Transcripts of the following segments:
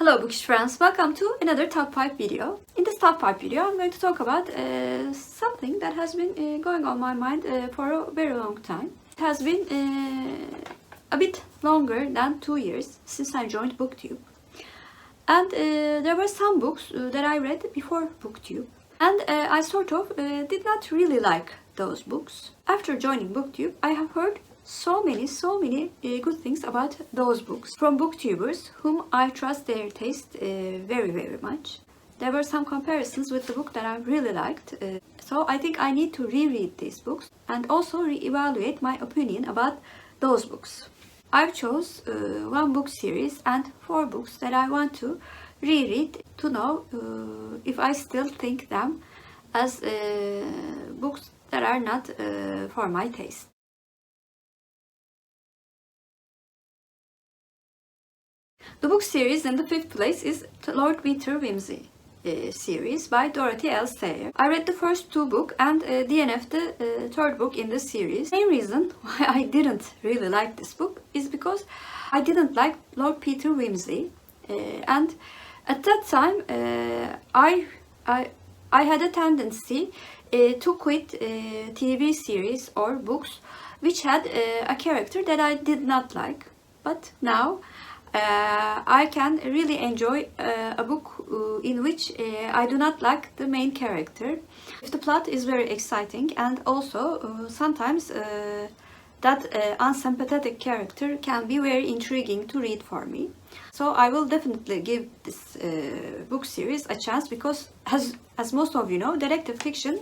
Hello Bookish friends, welcome to another top 5 video. In this top 5 video I'm going to talk about something that has been going on my mind for a very long time. It has been a bit longer than 2 years since I joined BookTube. And there were some books that I read before BookTube. And I sort of did not really like those books. After joining BookTube, I have heard so many good things about those books from booktubers whom I trust their taste very much. There were some comparisons with the book that I really liked, so I think I need to reread these books and also re-evaluate my opinion about those books. I've chose one book series and 4 books that I want to reread to know if I still think them as books that are not for my taste. The book series in the 5th place is Lord Peter Wimsey series by Dorothy L. Sayre. I read the first 2 books and DNF'd the 3rd book in the series. The main reason why I didn't really like this book is because I didn't like Lord Peter Wimsey, and at that time I had a tendency to quit TV series or books which had a character that I did not like. But now I can really enjoy a book in which I do not like the main character. If the plot is very exciting and also sometimes that unsympathetic character can be very intriguing to read for me. So I will definitely give this book series a chance because as most of you know, detective fiction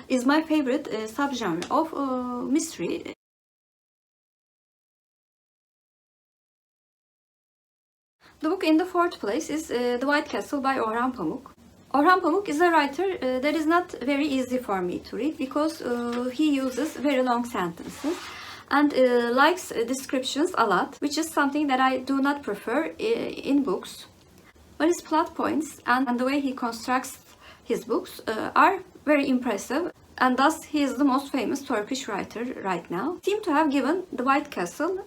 is my favorite subgenre of mystery. The book in the 4th place is The White Castle by Orhan Pamuk. Orhan Pamuk is a writer that is not very easy for me to read because he uses very long sentences and likes descriptions a lot, which is something that I do not prefer in books. But his plot points and the way he constructs his books are very impressive, and thus he is the most famous Turkish writer right now. He seems to have given The White Castle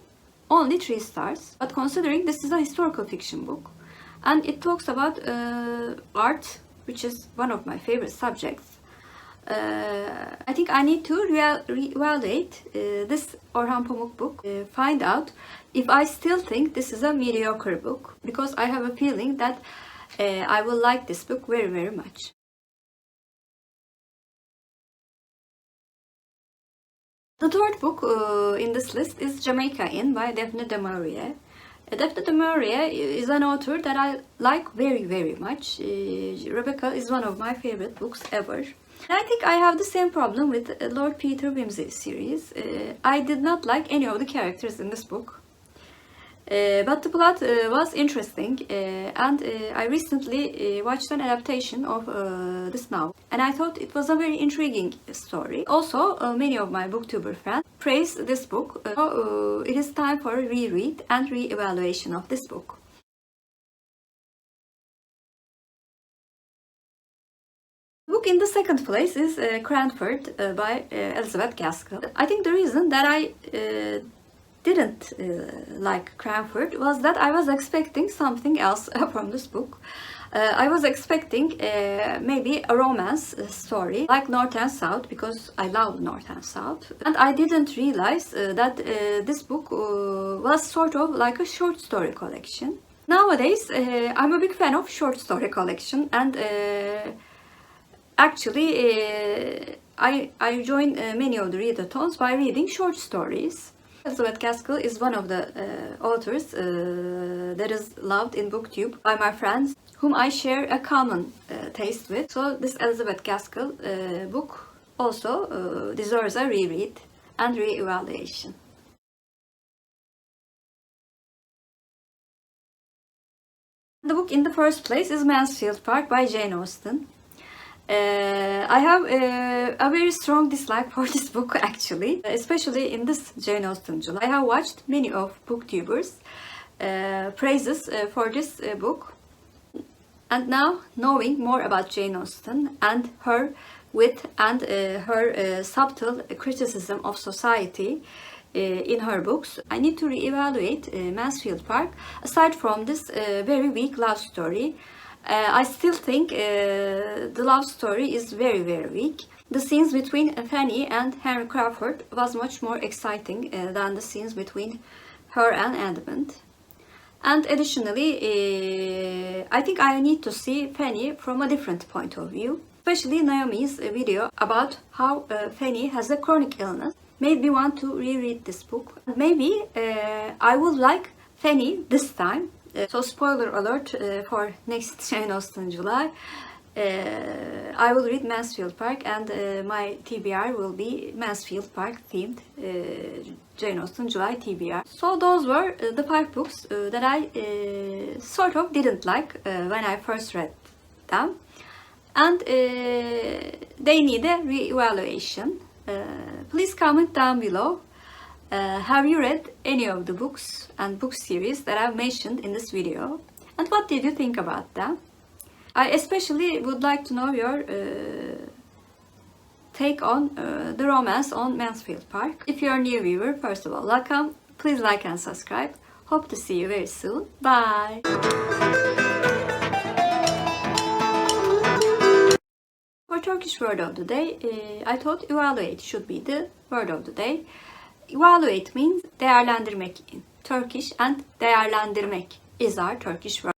only 3 stars, but considering this is a historical fiction book and it talks about art, which is one of my favorite subjects, I think I need to re-evaluate this Orhan Pamuk book, find out if I still think this is a mediocre book, because I have a feeling that I will like this book very much. The 3rd book in this list is Jamaica by Daphne de Maurier. Daphne de Maurier is an author that I like very much. Rebecca is one of my favorite books ever. I think I have the same problem with Lord Peter Wimsey series. I did not like any of the characters in this book. But the plot was interesting, and I recently watched an adaptation of this novel, and I thought it was a very intriguing story. Also, many of my booktuber friends praise this book, so it is time for a reread and re-evaluation of this book. The book in the 2nd place is Cranford by Elizabeth Gaskell. I think the reason that I didn't like Cranford was that I was expecting something else from this book. I was expecting maybe a romance story like North and South, because I love North and South, and I didn't realize that this book was sort of like a short story collection. Nowadays I'm a big fan of short story collection, and actually I join many of the readathons by reading short stories. Elizabeth Gaskell is one of the authors that is loved in BookTube by my friends, whom I share a common taste with. So this Elizabeth Gaskell book also deserves a reread and re-evaluation. The book in the 1st place is Mansfield Park by Jane Austen. I have a very strong dislike for this book actually, especially in this Jane Austen. I have watched many of booktubers praises for this book, and now knowing more about Jane Austen and her wit and her subtle criticism of society, in her books. I need to reevaluate Mansfield Park. Aside from this very weak love story, I still think the love story is very weak. The scenes between Fanny and Henry Crawford was much more exciting than the scenes between her and Edmund. And additionally, I think I need to see Fanny from a different point of view. Especially Naomi's video about how Fanny has a chronic illness made me want to reread this book. Maybe I would like Fanny this time. So spoiler alert for next Jane Austen July. I will read Mansfield Park, and my TBR will be Mansfield Park themed Jane Austen July TBR. So those were the 5 books that I sort of didn't like when I first read them, and they need a re-evaluation. Please comment down below. Have you read any of the books and book series that I've mentioned in this video? And what did you think about them? I especially would like to know your take on the romance on Mansfield Park. If you're a new viewer, first of all, welcome. Please like and subscribe. Hope to see you very soon. Bye! For Turkish word of the day, I thought evaluate should be the word of the day. Evaluate means değerlendirmek in Turkish, and değerlendirmek is our Turkish word.